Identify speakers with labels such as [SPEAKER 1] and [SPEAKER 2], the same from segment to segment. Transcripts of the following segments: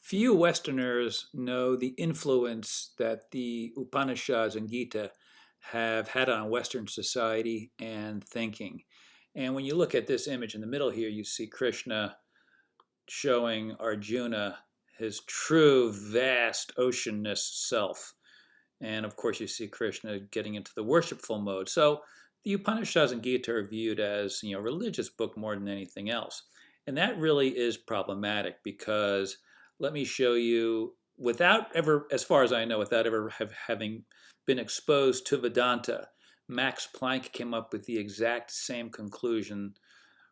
[SPEAKER 1] Few Westerners know the influence that the Upanishads and Gita have had on Western society and thinking. And when you look at this image in the middle here, you see Krishna showing Arjuna his true, vast, oceanness self. And of course, you see Krishna getting into the worshipful mode. So the Upanishads and Gita are viewed as, a religious book more than anything else. And that really is problematic because let me show you, without ever, as far as I know, without ever having been exposed to Vedanta, Max Planck came up with the exact same conclusion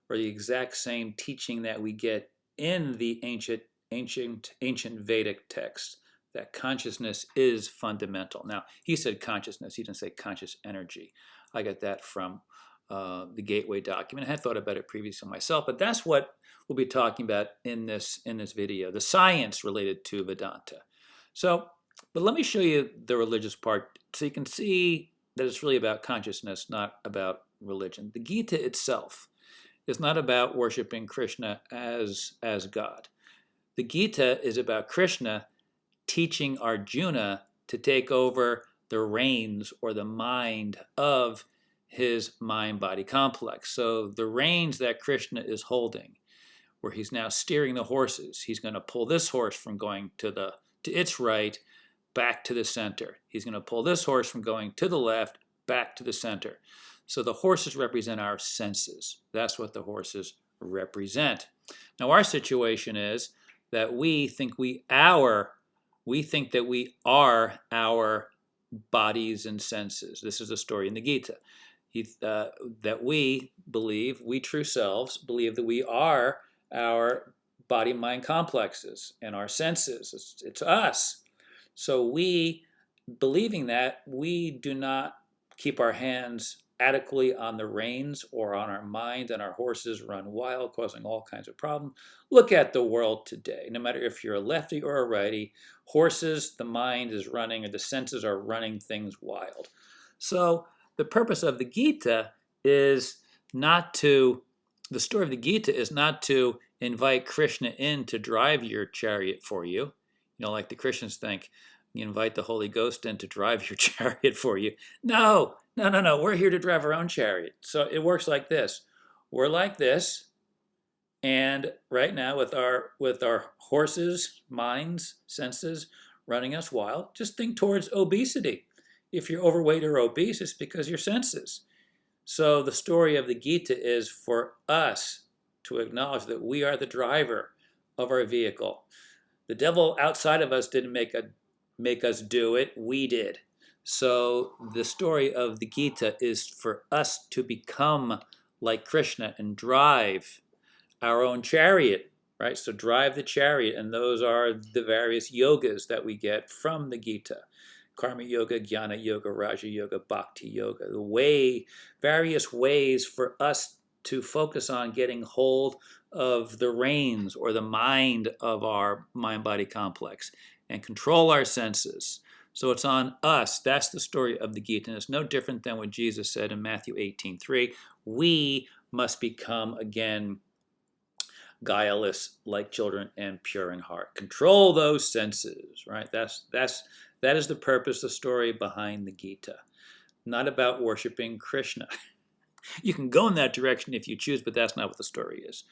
[SPEAKER 1] or the exact same teaching that we get in the ancient Vedic text, that consciousness is fundamental. Now, he said consciousness, he didn't say conscious energy. I got that from the Gateway document. I had thought about it previously myself, but that's what we'll be talking about in this video, the science related to Vedanta. So, but let me show you the religious part so you can see that it's really about consciousness, not about religion. The Gita itself is not about worshiping Krishna as God. The Gita is about Krishna teaching Arjuna to take over the reins or the mind of his mind-body complex. So the reins that Krishna is holding, where he's now steering the horses, he's going to pull this horse from going to its right back to the center. He's going to pull this horse from going to the left back to the center. So the horses represent our senses. That's what the horses represent. Now our situation is that we think that we are our bodies and senses. This is the story in the Gita. That we believe, we true selves, believe that we are our body-mind complexes and our senses. It's us. So we, believing that, we do not keep our hands adequately on the reins or on our mind, and our horses run wild, causing all kinds of problems. Look at the world today. No matter if you're a lefty or a righty, horses, the mind is running, or the senses are running things wild. So the purpose of the Gita is not to, the story of the Gita is not to invite Krishna in to drive your chariot for you. Like the Christians think, you invite the Holy Ghost in to drive your chariot for you. No. We're here to drive our own chariot. So it works like this. We're like this, and right now with our horses, minds, senses running us wild, just think towards obesity. If you're overweight or obese, it's because your senses. So the story of the Gita is for us to acknowledge that we are the driver of our vehicle. The devil outside of us didn't make us do it, we did. So the story of the Gita is for us to become like Krishna and drive our own chariot, right? So drive the chariot, and those are the various yogas that we get from the Gita. Karma yoga, jnana yoga, raja yoga, bhakti yoga, various ways for us to focus on getting hold of the reins or the mind of our mind-body complex and control our senses. So it's on us. That's the story of the Gita. And it's no different than what Jesus said in Matthew 18:3. We must become, again, guileless like children and pure in heart. Control those senses, right? That is the purpose, the story behind the Gita. Not about worshiping Krishna. You can go in that direction if you choose, but that's not what the story is.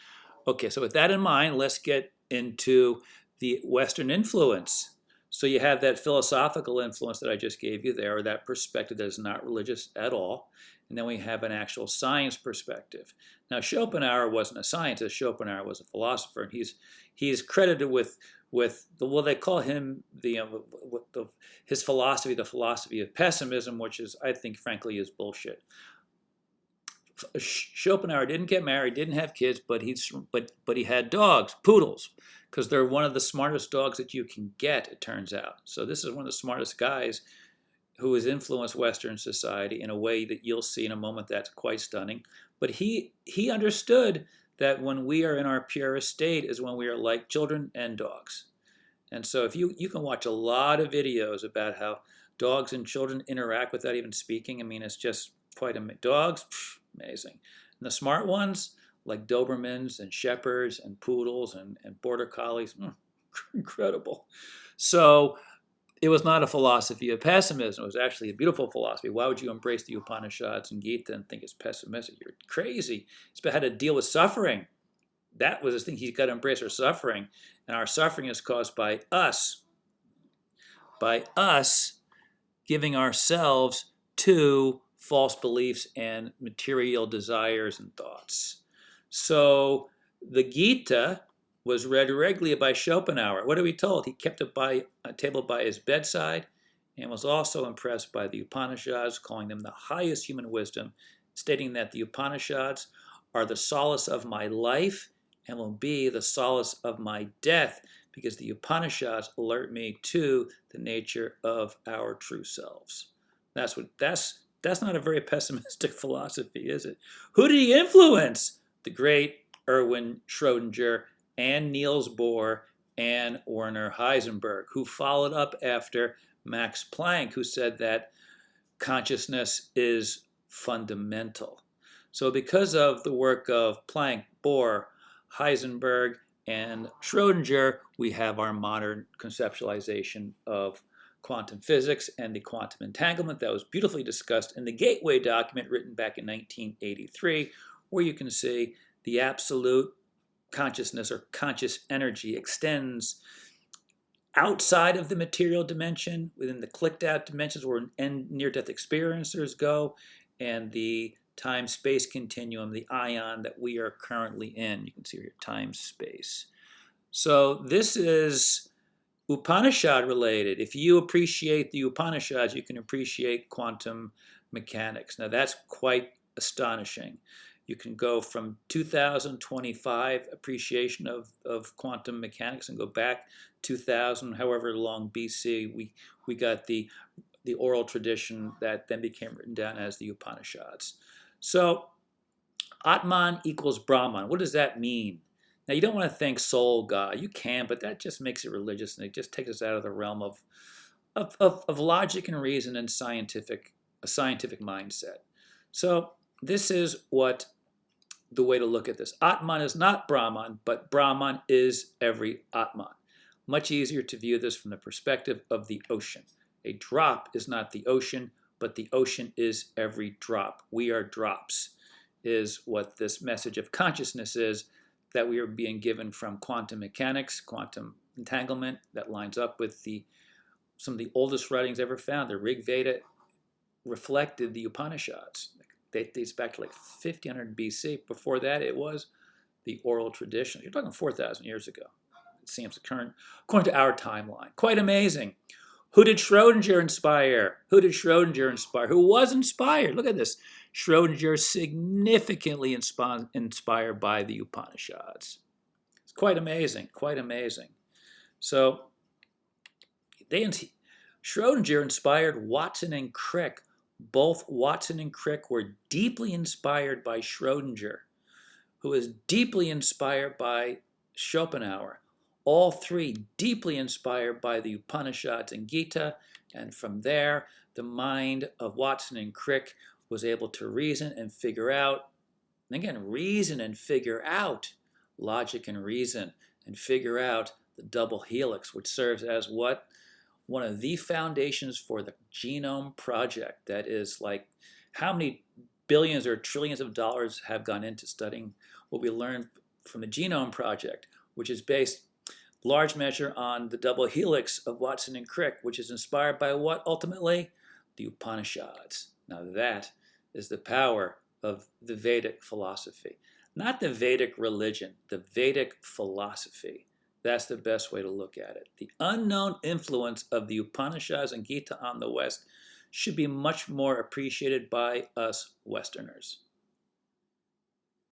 [SPEAKER 1] Okay, so with that in mind, let's get into the Western influence. So you have that philosophical influence that I just gave you there, or that perspective that is not religious at all. And then we have an actual science perspective. Now, Schopenhauer wasn't a scientist. Schopenhauer was a philosopher, and he's credited with they call him his philosophy, the philosophy of pessimism, which is, I think, frankly, is bullshit. Schopenhauer didn't get married, didn't have kids, but he had dogs, poodles, because they're one of the smartest dogs that you can get, it turns out. So this is one of the smartest guys who has influenced Western society in a way that you'll see in a moment that's quite stunning. But he understood that when we are in our purest state is when we are like children and dogs. And so if you can watch a lot of videos about how dogs and children interact without even speaking. I mean, it's just quite amazing. Dogs, amazing. And the smart ones, like Dobermans and Shepherds and Poodles and Border Collies, Incredible. So it was not a philosophy of pessimism. It was actually a beautiful philosophy. Why would you embrace the Upanishads and Gita and think it's pessimistic? You're crazy. It's about how to deal with suffering. That was his thing. He's got to embrace our suffering. And our suffering is caused by us giving ourselves to false beliefs and material desires and thoughts. So the Gita was read regularly by Schopenhauer. What are we told? He kept it by a table by his bedside and was also impressed by the Upanishads, calling them the highest human wisdom, stating that the Upanishads are the solace of my life and will be the solace of my death, because the Upanishads alert me to the nature of our true selves. That's not a very pessimistic philosophy, is it? Who did he influence? The great Erwin Schrödinger and Niels Bohr and Werner Heisenberg, who followed up after Max Planck, who said that consciousness is fundamental. So because of the work of Planck, Bohr, Heisenberg, and Schrödinger, we have our modern conceptualization of quantum physics and the quantum entanglement that was beautifully discussed in the Gateway document written back in 1983, where you can see the absolute consciousness or conscious energy extends outside of the material dimension, within the clicked out dimensions where near-death experiencers go, and the time-space continuum, the ion that we are currently in. You can see here, time-space. So this is Upanishad related. If you appreciate the Upanishads, you can appreciate quantum mechanics. Now that's quite astonishing. You can go from 2025 appreciation of quantum mechanics and go back 2000, however long BC, we got the oral tradition that then became written down as the Upanishads. So Atman equals Brahman. What does that mean? Now, you don't want to think soul God. You can, but that just makes it religious, and it just takes us out of the realm of logic and reason and a scientific mindset. So this is what the way to look at this. Atman is not Brahman, but Brahman is every Atman. Much easier to view this from the perspective of the ocean. A drop is not the ocean, but the ocean is every drop. We are drops, is what this message of consciousness is, that we are being given from quantum mechanics, quantum entanglement, that lines up with some of the oldest writings ever found. The Rig Veda reflected the Upanishads. It dates back to like 1500 BC. Before that, it was the oral tradition. You're talking 4,000 years ago. It seems according to our timeline. Quite amazing. Who did Schrödinger inspire? Who was inspired? Look at this. Schrödinger significantly inspired by the Upanishads. It's quite amazing, quite amazing. So Schrödinger inspired Watson and Crick. Both Watson and Crick were deeply inspired by Schrödinger, who was deeply inspired by Schopenhauer. All three deeply inspired by the Upanishads and Gita, and from there, the mind of Watson and Crick was able to reason and figure out, and again, reason and figure out, logic and reason, and figure out the double helix, which serves as what? One of the foundations for the genome project. That is like, how many billions or trillions of dollars have gone into studying what we learned from the genome project, which is based large measure on the double helix of Watson and Crick, which is inspired by what ultimately? The Upanishads. Now that is the power of the Vedic philosophy. Not the Vedic religion, the Vedic philosophy. That's the best way to look at it. The unknown influence of the Upanishads and Gita on the West should be much more appreciated by us Westerners.